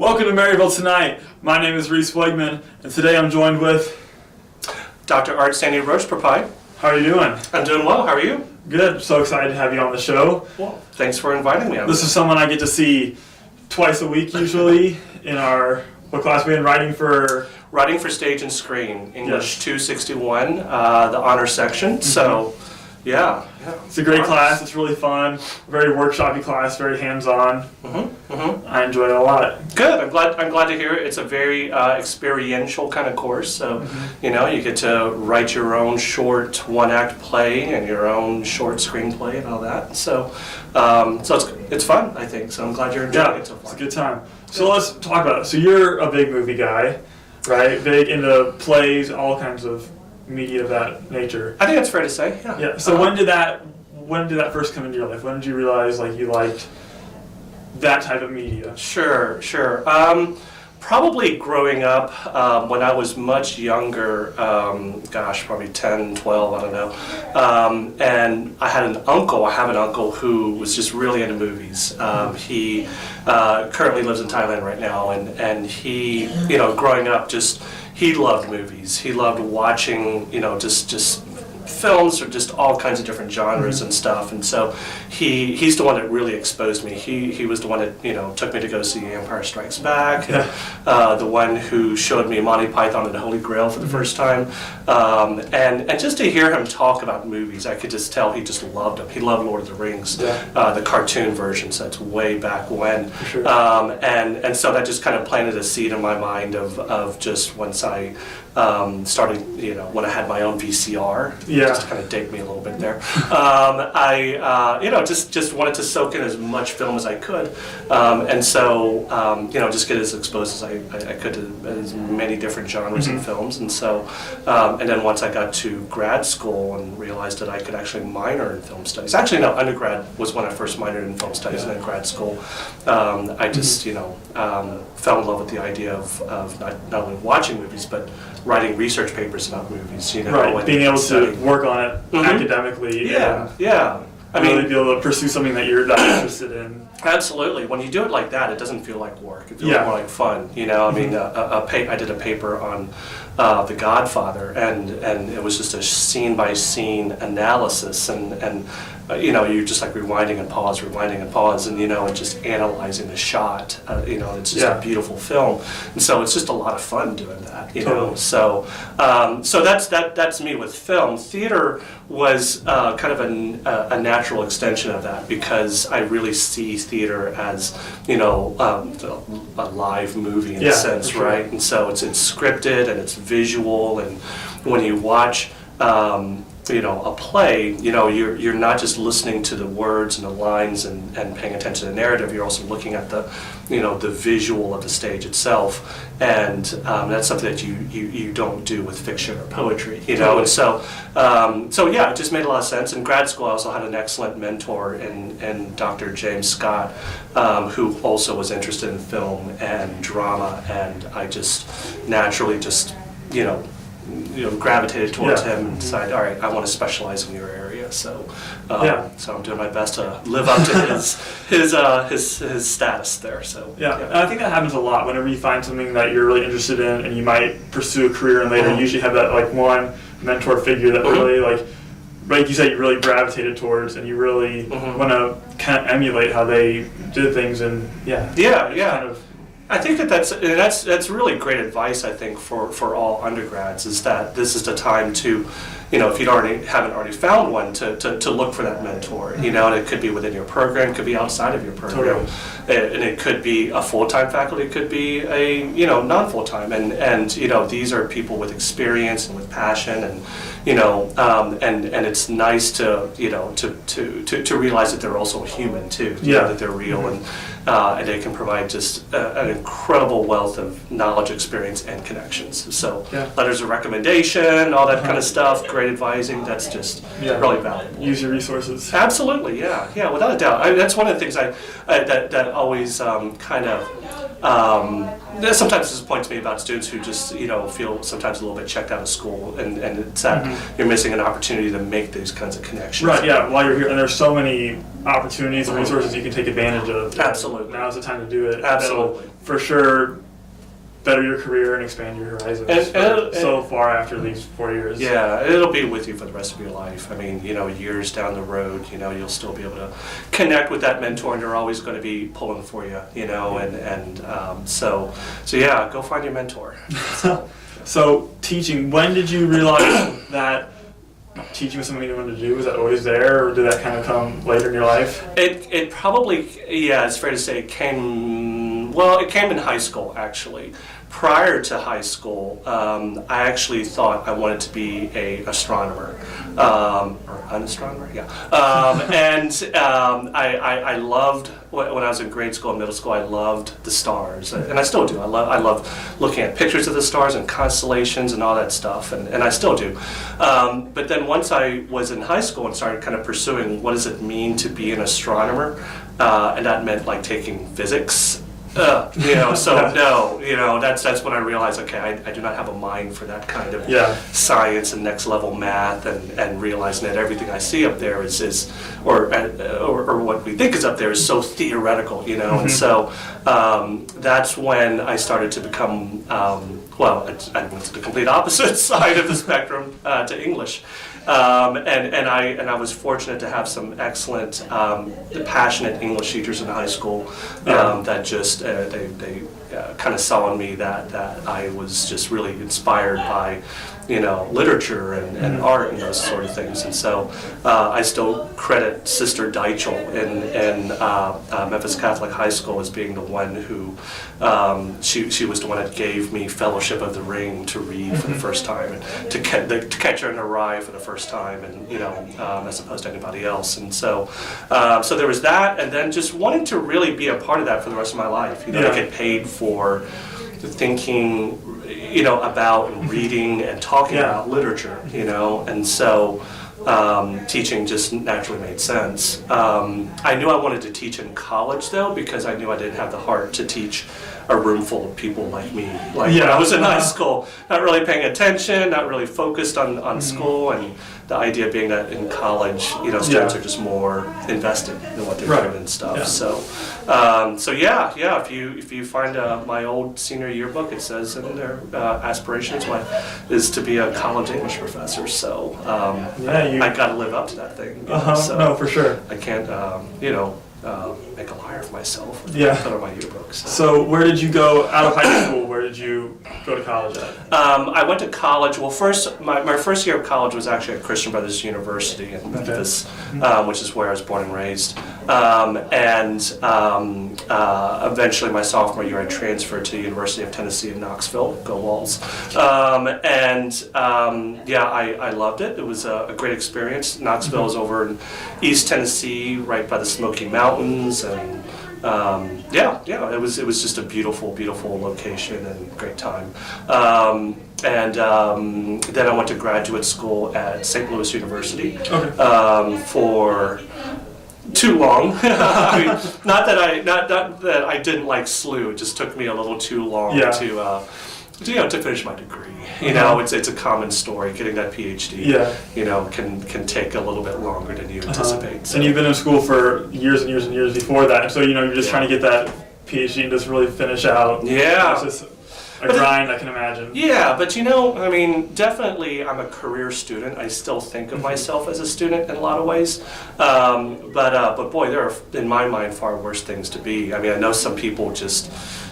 Welcome to Maryville tonight. My name is Reese Wegman, and today I'm joined with Dr. Santirojrpapai. How are you doing? I'm doing well. How are you? Good. So excited to have you on the show. Well, thanks for inviting me. This is someone I get to see twice a week usually in our, what class we in? Writing for Stage and Screen, English 261, the honor section. So, yeah. It's a great class. It's really fun. Very workshopy class. Very hands-on. I enjoy it a lot. Good. I'm glad to hear it. It's a very experiential kind of course. So, you get to write your own short one-act play and your own short screenplay and all that. So, it's fun, I think. So I'm glad you're enjoying it so far. It's a good time. So let's talk about it. So you're a big movie guy, right? Big into plays, all kinds of media of that nature. I think that's fair to say. Yeah. Yeah. So when did that first come into your life? When did you realize you liked that type of media? Sure. Probably growing up when I was much younger, probably 10, 12, I don't know. And I have an uncle who was just really into movies. He currently lives in Thailand right now, and he, growing up, he loved movies. He loved watching, just films or just all kinds of different genres and stuff. And so he's the one that really exposed me. He was the one that took me to go see Empire Strikes Back, and, the one who showed me Monty Python and the Holy Grail for the first time. And just to hear him talk about movies, I could just tell he just loved them. He loved Lord of the Rings, the cartoon versions. That's way back when. For sure. And so that just kind of planted a seed in my mind of just once I started, when I had my own VCR, just kind of date me a little bit there. I just wanted to soak in as much film as I could, and so just get as exposed as I could to as many different genres and films. And so, and then once I got to grad school and realized that I could actually minor in film studies. Actually, no, undergrad was when I first minored in film studies, and then grad school, I just fell in love with the idea of not only watching movies but writing research papers about movies, right, being able to work on it academically. I mean, really be able to pursue something that you're interested in. Absolutely. When you do it like that, it doesn't feel like work. It feels more like fun. I mean, I did a paper on The Godfather, and it was just a scene-by-scene analysis, and you're just like rewinding and pause, and just analyzing the shot. It's just a beautiful film, and so it's just a lot of fun doing that. Totally. So that's me with film. Theater was kind of a natural extension of that, because I really see theater as a live movie in a sense, right? And so it's scripted and it's visual, and when you watch a play, you're not just listening to the words and the lines and paying attention to the narrative. You're also looking at the visual of the stage itself, and that's something that you don't do with fiction or poetry, And so it just made a lot of sense. In grad school, I also had an excellent mentor in Dr. James Scott, who also was interested in film and drama, and I just naturally gravitated towards him and decided, all right, I want to specialize in your area. So, so I'm doing my best to live up to his status there. So, and I think that happens a lot. Whenever you find something that you're really interested in, and you might pursue a career in later, you usually have that one mentor figure that really like you said, you really gravitated towards, and you really want to kind of emulate how they did things, and kind of. I think that's really great advice. I think for all undergrads is that this is the time to, if you haven't already found one, to look for that mentor. And it could be within your program, it could be outside of your program, and it could be a full-time faculty, it could be a non-full-time, and these are people with experience and with passion, and and it's nice to to realize that they're also human too. That they're real, and they can provide just an incredible wealth of knowledge, experience, and connections. So letters of recommendation, all that kind of stuff, great advising, that's just really valuable. Use your resources. Absolutely, yeah, without a doubt. That's one of the things that always kind of that sometimes disappoints me about students who just feel sometimes a little bit checked out of school, and it's that you're missing an opportunity to make these kinds of connections. Right. Yeah. While you're here, and there's so many opportunities and resources you can take advantage of. Absolutely. Now's the time to do it. Absolutely. That'll, for sure, better your career and expand your horizons so far after these 4 years. Yeah, it'll be with you for the rest of your life. I mean, years down the road, you'll still be able to connect with that mentor, and they're always going to be pulling for you, so yeah, go find your mentor. So teaching, when did you realize that teaching was something you wanted to do? Was that always there, or did that kind of come later in your life? It probably, yeah, it's fair to say it came in high school, actually. Prior to high school, I actually thought I wanted to be an astronomer, or an astronomer, yeah. I loved, when I was in grade school and middle school, I loved the stars, and I still do. I love looking at pictures of the stars and constellations and all that stuff, and I still do. But then once I was in high school and started kind of pursuing what does it mean to be an astronomer, and that meant like taking physics. That's when I realized, okay, I do not have a mind for that kind of science and next level math, and realizing that everything I see up there is what we think is up there is so theoretical, and so that's when I started to become, I went to the complete opposite side of the spectrum, to English. And I was fortunate to have some excellent, passionate English teachers in high school that just they kind of saw in me that I was just really inspired by literature and art and those sort of things. And so I still credit Sister Deichel in Memphis Catholic High School as being the one who she was the one that gave me Fellowship of the Ring to read for the first time, and to Catcher in the Rye for the first time, and as opposed to anybody else. And so so there was that, and then just wanting to really be a part of that for the rest of my life. To get paid for thinking about and reading and talking about literature, and so teaching just naturally made sense. I knew I wanted to teach in college, though, because I knew I didn't have the heart to teach a room full of people like me. When I was in high school, not really paying attention, not really focused on school, and the idea being that in college, students are just more invested in what they're doing and stuff. Yeah. If you find my old senior yearbook, it says in there aspirations is to be a college English professor. So I got to live up to that thing. So no, for sure. I can't make a liar of myself. Put on my yearbook. So where did you go out of high school? Where did you go to college at? I went to college. Well, my first year of college was actually at Christian Brothers University in Memphis, which is where I was born and raised. Eventually, my sophomore year, I transferred to the University of Tennessee in Knoxville. Go Vols! I loved it. It was a great experience. Knoxville is over in East Tennessee, right by the Smoky Mountains, and it was just a beautiful location and great time. Then I went to graduate school at St. Louis University for too long. Not that I didn't like SLU. It just took me a little too long to finish my degree. It's a common story. Getting that PhD, can take a little bit longer than you anticipate. So. And you've been in school for years and years and years before that, and so you're just trying to get that PhD and just really finish out. Yeah. It's just a grind, I can imagine. Yeah, but definitely I'm a career student. I still think of myself as a student in a lot of ways. But boy, there are, in my mind, far worse things to be. I know some people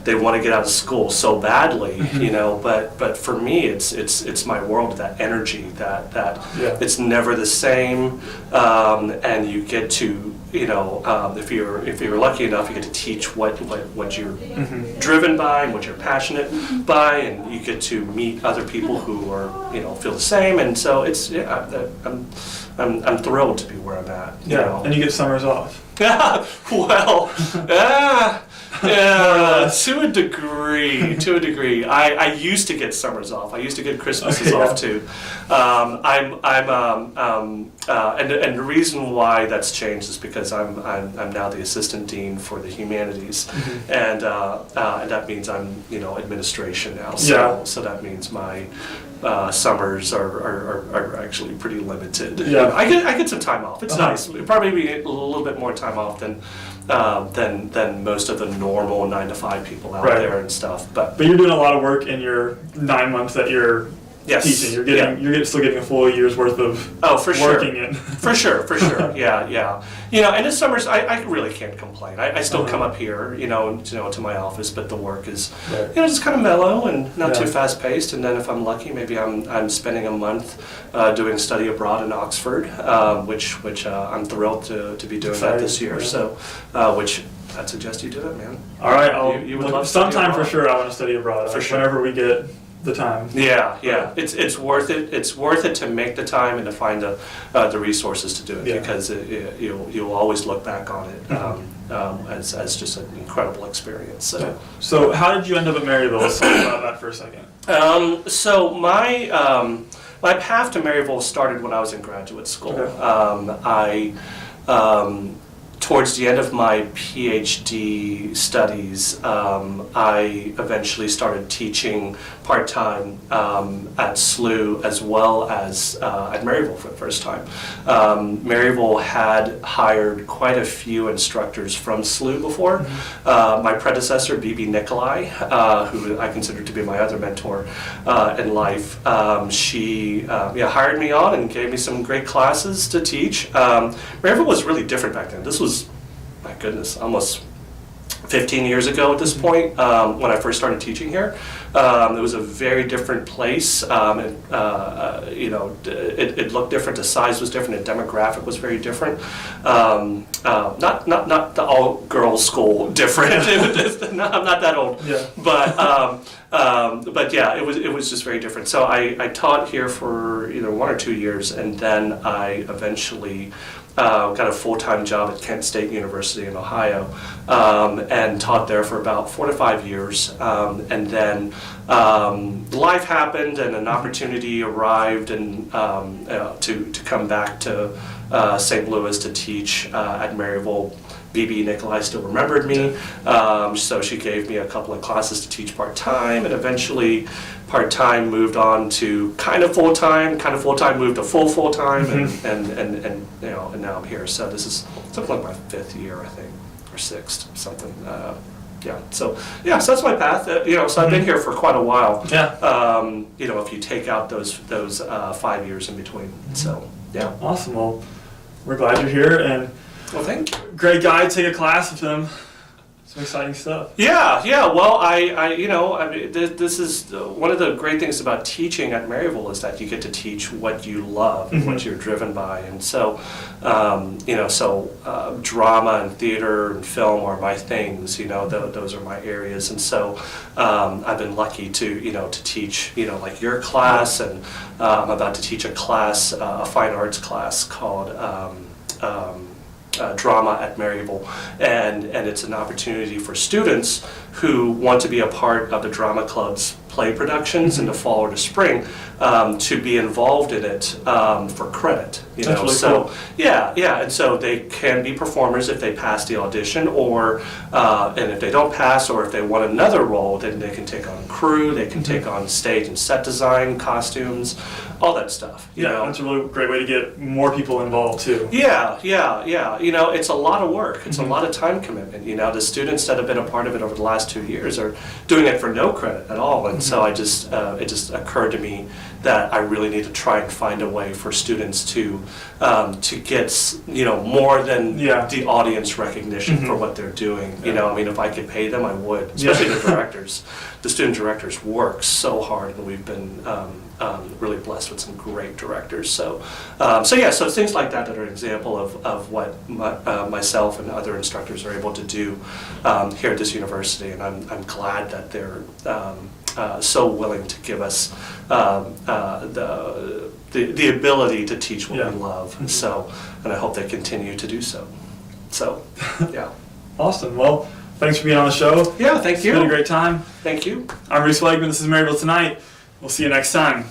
they want to get out of school so badly, but for me, it's my world, that energy, that it's never the same, and you get to, if you're lucky enough, you get to teach what you're driven by and what you're passionate by, and you get to meet other people who are, feel the same, and so I'm thrilled to be where I'm at. And you get summers off. Well, to a degree. I used to get summers off. I used to get Christmases off too. And the reason why that's changed is because I'm now the assistant dean for the humanities, and that means I'm administration now. So that means my summers are actually pretty limited. Yeah. I get some time off. It's nice. Probably be a little bit more time off than most of the normal 9 to 5 people out there and stuff. But you're doing a lot of work in your 9 months that you're teaching. You're still getting a full year's worth of working in. For sure. Yeah. And in summers, I really can't complain. I still come up here, to my office, but the work is, just kind of mellow and not too fast paced. And then if I'm lucky, maybe I'm spending a month doing study abroad in Oxford, which I'm thrilled to be doing that this year. So, which I'd suggest you do it, man. All right, you would love sometime for sure. I want to study abroad. For sure. Whenever we get the time. Yeah. It's worth it. It's worth it to make the time and to find the resources to do it because you'll always look back on it as just an incredible experience. So how did you end up at Maryville? Let's talk about that for a second. So my path to Maryville started when I was in graduate school. Towards the end of my PhD studies, I eventually started teaching part-time at SLU as well as at Maryville for the first time. Maryville had hired quite a few instructors from SLU before. My predecessor, B.B. Nikolai, who I consider to be my other mentor in life, she hired me on and gave me some great classes to teach. Maryville was really different back then. This was, my goodness, almost 15 years ago at this point, when I first started teaching here. It was a very different place. It looked different. The size was different. The demographic was very different. Not the all-girls school different. I'm not that old. Yeah. But yeah, it was just very different. So I taught here for either 1 or 2 years, and then I eventually got a full-time job at Kent State University in Ohio, and taught there for about 4 to 5 years. And then life happened, and an opportunity arrived, and to come back to St. Louis to teach at Maryville. B.B. Nikolai still remembered me, so she gave me a couple of classes to teach part-time, and eventually part-time moved on to kind of full-time moved to full-time, and now I'm here. So this is something like my 5th year, I think, or 6th, something. So that's my path. So I've been here for quite a while. If you take out those 5 years in between. So Awesome. Well, we're glad you're here, and well, thank you. Great guy. Take a class with him. Some exciting stuff. Yeah. Well, this is one of the great things about teaching at Maryville is that you get to teach what you love and what you're driven by, and so, drama and theater and film are my things. Those are my areas, and so I've been lucky to teach like your class, and I'm about to teach a class, a fine arts class called. Drama at Maryville, and it's an opportunity for students who want to be a part of the drama club's play productions in the fall or the spring to be involved in it for credit. That's really cool. And so they can be performers if they pass the audition, or and if they don't pass, or if they want another role, then they can take on crew, they can take on stage and set design, costumes, all that stuff. That's a really great way to get more people involved too. Yeah. It's a lot of work. It's a lot of time commitment. The students that have been a part of it over the last 2 years are doing it for no credit at all. And so it just occurred to me that I really need to try and find a way for students to get more than the audience recognition for what they're doing. If I could pay them, I would. Especially the directors. The student directors work so hard, and we've been really blessed with some great directors. So things like that are an example of what myself and other instructors are able to do here at this university, and I'm glad that they're so willing to give us the ability to teach what we love. And I hope they continue to do so. Awesome. Well, thanks for being on the show. Yeah, thank you. It's been a great time. Thank you. I'm Reese Wegman. This is Maryville Tonight. We'll see you next time.